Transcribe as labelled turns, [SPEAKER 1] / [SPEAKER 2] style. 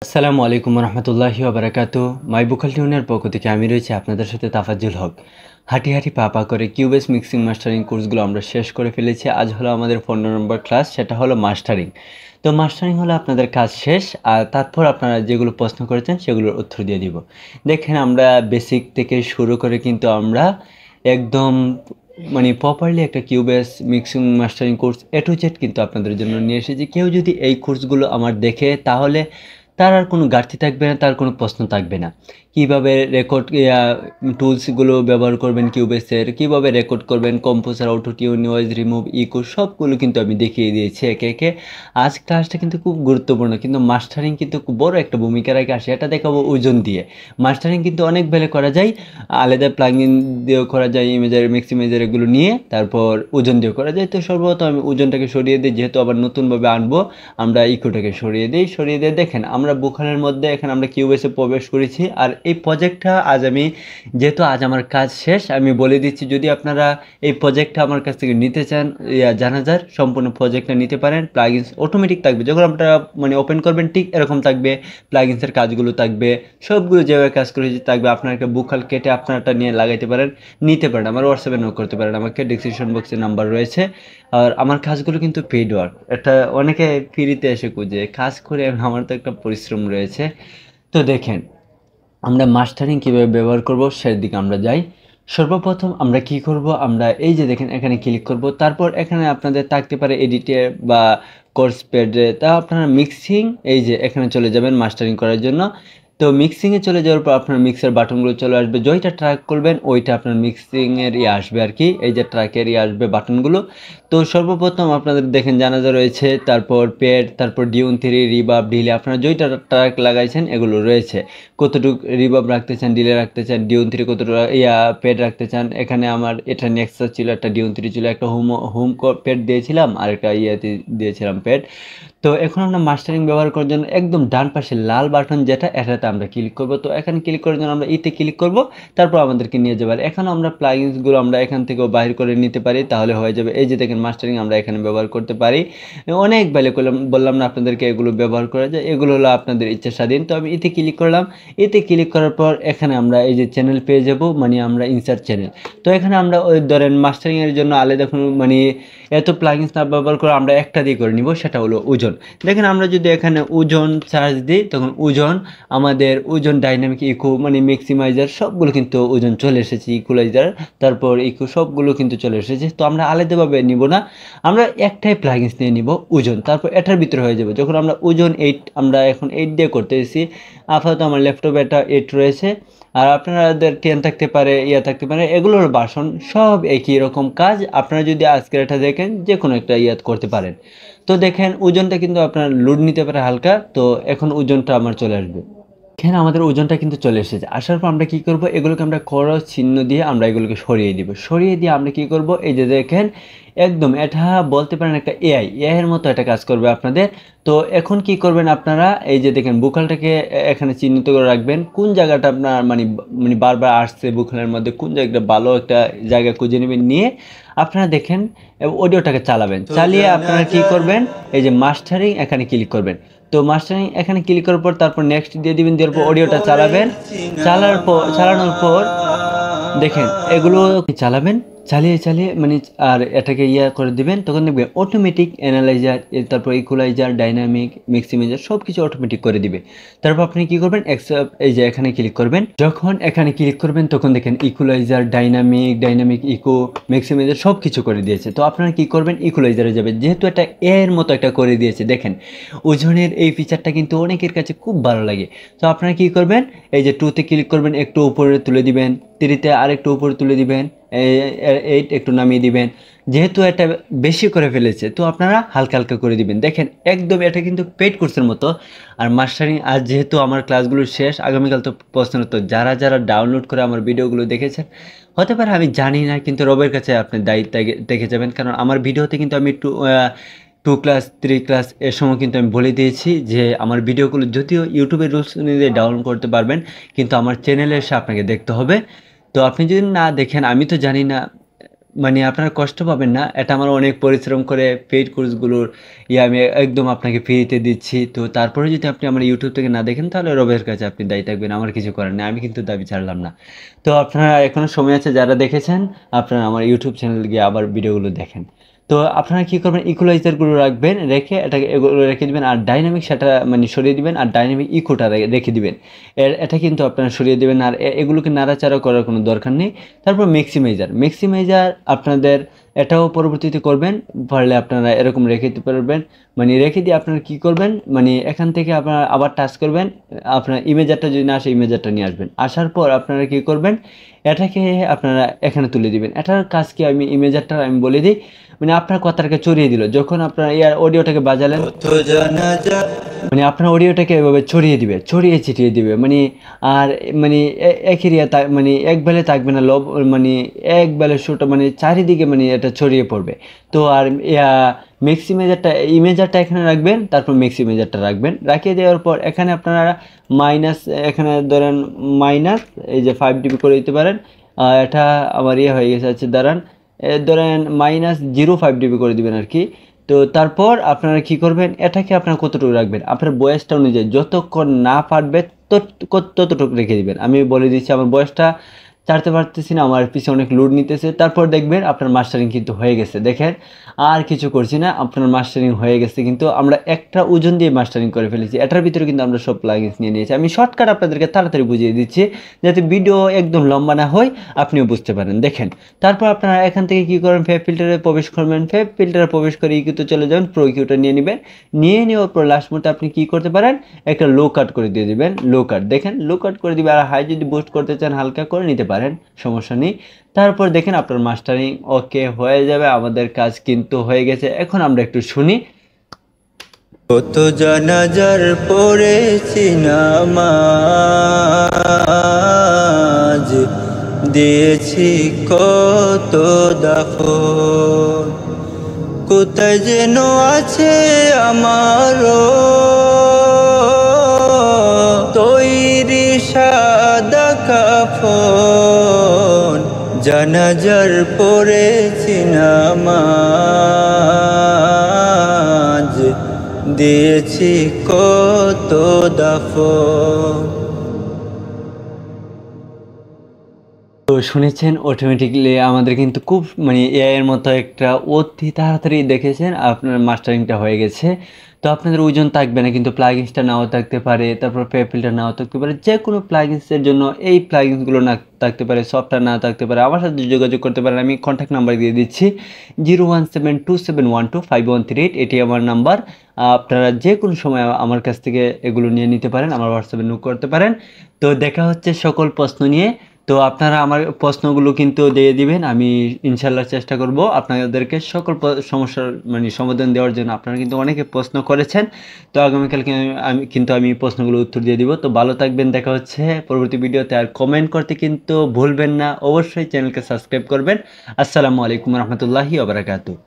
[SPEAKER 1] আসসালামু আলাইকুম রহমতুল্লাহি ওবারাকাতু। মাই বুকাল টিউনের পক্ষ থেকে আমি রয়েছি আপনাদের সাথে তাফাজ্জুল হক। হাঁটি হাঁটি পা পা করে কিউবেস মিক্সিং মাস্টারিং কোর্সগুলো আমরা শেষ করে ফেলেছি। আজ হলো আমাদের 15 নম্বর ক্লাস, সেটা হলো মাস্টারিং। তো মাস্টারিং হলো আপনাদের কাজ শেষ, আর তারপর আপনারা যেগুলো প্রশ্ন করেছেন সেগুলোর উত্তর দিয়ে দিব। দেখেন আমরা বেসিক থেকে শুরু করে কিন্তু আমরা একদম প্রপারলি একটা Cubase mixing mastering course A to Z কিন্তু আপনাদের জন্য নিয়ে এসেছি। কেউ যদি এই কোর্সগুলো আমার দেখে তাহলে তার আর কোনো ঘাটতি থাকবে না, তার কোনো প্রশ্ন থাকবে না। কীভাবে রেকর্ড টুলসগুলো ব্যবহার করবেন কিউবেসের, কীভাবে রেকর্ড করবেন, composer, auto tune, noise remove, echo সবগুলো কিন্তু আমি দেখিয়ে দিয়েছি একে একে। আজ ক্লাসটা কিন্তু খুব গুরুত্বপূর্ণ, কিন্তু মাস্টারিং কিন্তু খুব বড় একটা ভূমিকা রাখে। আসে এটা দেখাবো ওজন দিয়ে। মাস্টারিং কিন্তু অনেক বেলে করা যায়, আলাদা প্লাগইন দিয়েও করা যায়, ইমেজার, ম্যাক্সিমাইজার এগুলো নিয়ে, তারপর ওজন দিয়েও করা যায়। তো সর্বপ্রথম আমি ওজনটাকে সরিয়ে দিই, যেহেতু আবার নতুনভাবে আনবো আমরা ইকোটাকে সরিয়ে দিই। সরিয়ে দিয়ে দেখেন আমরা বুখারের মধ্যে এখানে আমরা কিউবেসে প্রবেশ করেছি। আর এই প্রজেক্টটা আজ আমি, যেহেতু আজ আমার কাজ শেষ, আমি বলে দিচ্ছি যদি আপনারা এই প্রজেক্টটা আমার কাছ থেকে নিতে চান, জানাজার সম্পূর্ণ প্রজেক্টটা নিতে পারেন। প্লাগইনস অটোমেটিক থাকবে, যখন আপনারা ওপেন করবেন ঠিক এরকম থাকবে, প্লাগইনসের কাজগুলো থাকবে, সবগুলো যেভাবে কাজ করেছি থাকবে। আপনারা একটা বুখাল কেটে আপনারটা নিয়ে লাগাইতে পারেন, নিতে পারেন। আমার হোয়াটসঅ্যাপে নোট করতে পারেন, আমাকে ডিসক্রিপশন বক্সে নাম্বার রয়েছে। আর আমার কাজগুলো কিন্তু পেইড ওয়ার্ক, এটা অনেকে ফ্রিতে এসে খুঁজে কাজ করে, আমার তো একটা পরিশ্রম রয়েছে। তো দেখেন আমরা মাস্টারিং কীভাবে ব্যবহার করব সেদিকে আমরা যাই। সর্বপ্রথম আমরা কি করব, আমরা এই যে দেখেন এখানে ক্লিক করব, তারপর এখানে আপনাদের থাকতে পারে এডিটে বা কোর্স পেডে, তা আপনারা মিক্সিং, এই যে এখানে চলে যাবেন মাস্টারিং করার জন্য। তো মিক্সিংয়ে চলে যাওয়ার পর আপনার মিক্সার বাটনগুলো চলে আসবে, যেইটা ট্র্যাক করবেন ওইটা আপনার মিক্সিংয়ের আসবে আর কি, এই যে ট্র্যাকের আসবে বাটনগুলো। তো সর্বপ্রথম আপনাদের দেখেন জানাজা রয়েছে, তারপর পেড, তারপর ডিউন 3, রিবাব, ডিলে, আপনারা যেইটা ট্র্যাক লাগাইছেন এগুলো রয়েছে। কতটুকু রিবাব রাখতে চান, ডিলে রাখতে চান, ডিউন 3 কতটুকু পেড রাখতে চান। এখানে আমার এটা নেক্সাস ছিল, একটা ডিউন 3 ছিল, একটা হোম পেড দিয়েছিলাম, আর একটা দিয়েছিলাম পেড। তো এখন আমরা মাস্টারিং ব্যবহার করার জন্য একদম ডান পাশে লাল বাটন যেটা, এটাতে আমরা ক্লিক করব। তো এখানে ক্লিক করার জন্য আমরা ইতে ক্লিক করব, তারপর আমাদেরকে নিয়ে যাবে। এখন আমরা প্লাগইনসগুলো আমরা এখান থেকেও বাইর করে নিতে পারি, তাহলে হয়ে যাবে। এই যে দেখেন মাস্টারিং আমরা এখানে ব্যবহার করতে পারি। অনেক বেলে করলাম, বললাম না আপনাদেরকে এগুলো ব্যবহার করা যায়, এগুলো হলো আপনাদের ইচ্ছা স্বাধীন। তো আমি এতে ক্লিক করলাম। এতে ক্লিক করার পর এখানে আমরা এই যে চ্যানেল পেয়ে যাব, আমরা ইনসার্ট চ্যানেল। তো এখানে আমরা ওই ধরেন মাস্টারিংয়ের জন্য আলাদা কোনো এত প্লাগইনস না ব্যবহার করে আমরা একটা দিয়ে করে নিব, সেটা হলো ওজন। দেখেন আমরা যদি এখানে ওজন চার্জ দিই, তখন ওজন, আমাদের ওজন, ডাইনামিক ইকো, ম্যাক্সিমাইজার সবগুলো কিন্তু ওজন চলে এসেছে, ইকুয়ালাইজার, তারপর ইকো সবগুলো কিন্তু চলে এসেছে। তো আমরা আলাদাভাবে নিব না, আমরা একটাই প্লাগইনস নিয়ে নিব ওজন, তারপর এটার ভিতরে হয়ে যাবে। যখন আমরা ওজন 8, আমরা এখন 8 দিয়ে করতেছি, আপাতত আমার ল্যাপটপে এটা 8 রয়েছে, আর আপনাদের 10 থাকতে পারে, থাকতে পারে, এগুলোর বাসন সব একই রকম কাজ। আপনারা যদি আজকের এটা দেখেন যে কোনো একটা করতে পারেন। তো দেখেন ওজনটা কিন্তু আপনার লোড নিতে পারে হালকা। তো এখন ওজনটা আমার চলে আসবে, এখানে আমাদের ওজনটা কিন্তু চলে এসেছে। আসার পর আমরা কি করব, এগুলোকে আমরা ক্রস চিহ্ন দিয়ে আমরা এগুলোকে সরিয়ে দিব। সরিয়ে দিয়ে আমরা কি করব, এই যে দেখেন একদম এটা বলতে পারেন একটা এআই এর মতো একটা কাজ করবে আপনাদের। তো এখন কি করবেন আপনারা, এই যে দেখেন বুকালটাকে এখানে চিহ্নিত করে রাখবেন, কোন জায়গাটা আপনার বারবার আসছে বুকালের মধ্যে, কোন জায়গাটা ভালো একটা জায়গা খুঁজে নেবেন, নিয়ে আপনারা দেখেন অডিওটাকে চালাবেন। চালিয়ে আপনারা কি করবেন, এই যে মাস্টারিং এখানে ক্লিক করবেন। তো মাস্টারিং এখানে ক্লিক করার পর তারপর নেক্সট দিয়ে দিবেন, দেওয়ার পর অডিওটা চালাবেন। চালানোর পর দেখেন এগুলো চালাবেন, চালিয়ে চালিয়ে আর এটাকে করে দিবেন। তখন দেখবেন অটোমেটিক অ্যানালাইজার, তারপর ইকুয়ালাইজার, ডাইনামিক, ম্যাক্সিমাইজার সব কিছু অটোমেটিক করে দিবে। তারপর আপনি কি করবেন, এই যে এখানে ক্লিক করবেন। যখন এখানে ক্লিক করবেন তখন দেখেন ইকুয়ালাইজার, ডাইনামিক ইকো, ম্যাক্সিমাইজার সব কিছু করে দিয়েছে। তো আপনারা কি করবেন, ইকুয়ালাইজারে যাবেন, যেহেতু এটা এর মতো একটা করে দিয়েছে। দেখেন ওজনের এই ফিচারটা কিন্তু অনেকের কাছে খুব ভালো লাগে। তো আপনারা কি করবেন, এই যে 2তে ক্লিক করবেন, একটু উপরে তুলে দিবেন, 3তে আরেকটু উপরে তুলে দিবেন, 8 একটু নামিয়ে দিবেন। যেহেতু এটা বেশি করে ফেলেছে, তো আপনারা হালকা হালকা করে দিবেন। দেখেন একদম এটা কিন্তু পেড কোর্সের মতো। আর মাস্টারিং আজ যেহেতু আমার ক্লাসগুলো শেষ, আগামীকাল তো প্রশ্ন, তো যারা যারা ডাউনলোড করে আমার ভিডিওগুলো দেখেছেন, হতে পারে আমি জানি না, কিন্তু রবের কাছে আপনি দায়িত্ব দেখে যাবেন। কারণ আমার ভিডিওতে কিন্তু আমি 2 ক্লাস 3 ক্লাস এর সময় কিন্তু আমি বলে দিয়েছি যে আমার ভিডিওগুলো যদিও ইউটিউবের রুলস অনুযায়ী ডাউনলোড করতে পারবেন, কিন্তু আমার চ্যানেলে এসে আপনাকে দেখতে হবে। তো আপনি যদি না দেখেন, আমি তো জানি না মানে আপনারা কষ্ট পাবেন না। এটা আমার অনেক পরিশ্রম করে পেইড কোর্সগুলোর আমি একদম আপনাকে ফ্রিতে দিচ্ছি। তো তারপরে যদি আপনি আমার YouTube থেকে না দেখেন তাহলে রবের কাছে আপনি দায়ী থাকবেন। আমার কিছু করার নেই। আমি কিন্তু দাবি ছাড়লাম না। তো আপনারা এখনো সময় আছে, যারা দেখেছেন আপনারা আমার YouTube চ্যানেলে গিয়ে আবার ভিডিওগুলো দেখেন। তো আপনারা কি করবেন, ইকুয়ালাইজারগুলো রাখবেন, রেখে এটাকে এগুলো রেখে দিবেন, আর ডাইনামিক সেটা মানে সরিয়ে দিবেন, আর ডাইনামিক ইকোটা রেখে দিবেন। এটা কিন্তু আপনারা সরিয়ে দিবেন, আর এগুলোকে নাড়াচাড়া করার কোনো দরকার নেই। তারপর ম্যাক্সিমাইজার আপনাদের এটাও পরবর্তীতে করবেন, পারলে আপনারা এরকম রেখে দিতে পারবেন। মানে রেখে দিয়ে আপনারা কি করবেন, মানে এখান থেকে আপনারা আবার টাচ করবেন, আপনার ইমেজারটা যদি না আসে ইমেজারটা নিয়ে আসবেন। আসার পর আপনারা কি করবেন, এটাকে আপনারা এখানে তুলে দিবেন। এটার কাজ কি আমি ইমেজারটা আমি বলে দিই, মানে আপনার কথাটাকে চড়িয়ে দিল, যখন আপনার অডিওটাকে বাজালেন মানে আপনার অডিওটাকে এভাবে ছড়িয়ে ছিটিয়ে দিবে, মানে আর মানে এক এরিয়া মানে এক বেলে থাকবে না, মানে এক বেলে শোটা মানে চারিদিকে মানে এটা ছড়িয়ে পড়বে। তো আর ইমেজারটা এখানে রাখবেন, তারপর ইমেজারটা রাখবেন, রাখিয়ে দেওয়ার পর এখানে আপনারা মাইনাস, এখানে ধরেন মাইনাস এই যে 5 dB করে দিতে পারেন। এটা আমার হয়ে গেছে, আছে দাঁড়ান, ধরেন -0.5 dB করে দিবেন আর কি। তো তারপর আপনারা কি করবেন, এটাকে আপনারা কতটুকু রাখবেন আপনার বয়সটা অনুযায়ী, যতক্ষণ না পারবে ততটুকু রেখে দিবেন। আমি বলে দিচ্ছি, আমার বয়সটা ছাড়তে পারতেছি না, আমার পিছনে অনেক লোড নিতেছে। তারপর দেখবেন আপনার মাস্টারিং কিন্তু হয়ে গেছে, দেখেন আর কিছু করছি না, আপনার মাস্টারিং হয়ে গেছে। কিন্তু আমরা একটা ওজন দিয়ে মাস্টারিং করে ফেলেছি, এটার ভিতরে কিন্তু আমরা সব প্লাগইনস নিয়ে নিয়েছি। আমি শর্টকাট আপনাদেরকে তাড়াতাড়ি বুঝিয়ে দিচ্ছি, যাতে ভিডিও একদম লম্বা না হয়, আপনিও বুঝতে পারেন। দেখেন, তারপর আপনারা এখান থেকে কি করেন, ফেব ফিল্টারে প্রবেশ করবেন, ফেব ফিল্টারে প্রবেশ করে ইকিউতে চলে যাবেন, প্রো ইকিউটা নিয়ে নেবেন। নিয়ে নেওয়ার পর লাস্ট মুহূর্তে আপনি কি করতে পারেন, একটা লো কাট করে দিয়ে দিবেন, লো কাট, দেখেন লো কাট করে দিবেন। আর হাই যদি বুস্ট করতে চান হালকা করে নিতে পারেন, সমস্যা নেই। তারপর দেখেন আপনার মাস্টারিং ওকে হয়ে যাবে। আমাদের কাজ কিন্তু হয়ে গেছে। এখন আমরা একটু শুনি।
[SPEAKER 2] কত জানাজার পড়েছি নামাজ, দিয়েছি কত দাফন, কোথায় যেন আছে আমারও তৈরি সাদা কাফন, জানাজার পড়েছি নামাজ, দিয়েছি কত দাফন।
[SPEAKER 1] তো শুনেছেন, অটোমেটিকলি আমাদের কিন্তু খুব মানে এআই এর মতো একটা অতি তাড়াতাড়ি দেখেছেন আপনার মাস্টারিংটা হয়ে গেছে। তো আপনাদের ওজন থাকবে না, কিন্তু প্লাগইনসটা নাও থাকতে পারে, তারপর পেপিলটা নাও থাকতে পারে, যে কোনো প্লাগইনসের জন্য এই প্লাগইনসগুলো না থাকতে পারে, সফটওয়্যার না থাকতে পারে, আমার সাথে যোগাযোগ করতে পারেন। আমি কন্ট্যাক্ট নাম্বার দিয়ে দিচ্ছি 0172712513, এটি আমার নাম্বার। আপনারা যে কোনো সময় আমার কাছ থেকে এগুলো নিয়ে নিতে পারেন, আমার হোয়াটসঅ্যাপে নক করতে পারেন। তো দেখা হচ্ছে সকল প্রশ্ন নিয়ে। তো আপনারা আমার প্রশ্নগুলো কিন্তু দিয়ে দিবেন, আমি ইনশাল্লাহ চেষ্টা করব আপনাদেরকে সকল সমস্যার মানে সমাধান দেওয়ার জন্য। আপনারা কিন্তু অনেকে প্রশ্ন করেছেন, তো আগামীকালকে আমি প্রশ্নগুলো উত্তর দিয়ে দিব। তো ভালো থাকবেন, দেখা হচ্ছে পরবর্তী ভিডিওতে। আর কমেন্ট করতে কিন্তু ভুলবেন না, অবশ্যই চ্যানেলকে সাবস্ক্রাইব করবেন। আসসালামু আলাইকুম রহমতুল্লাহি ওয়া বারাকাতুহু।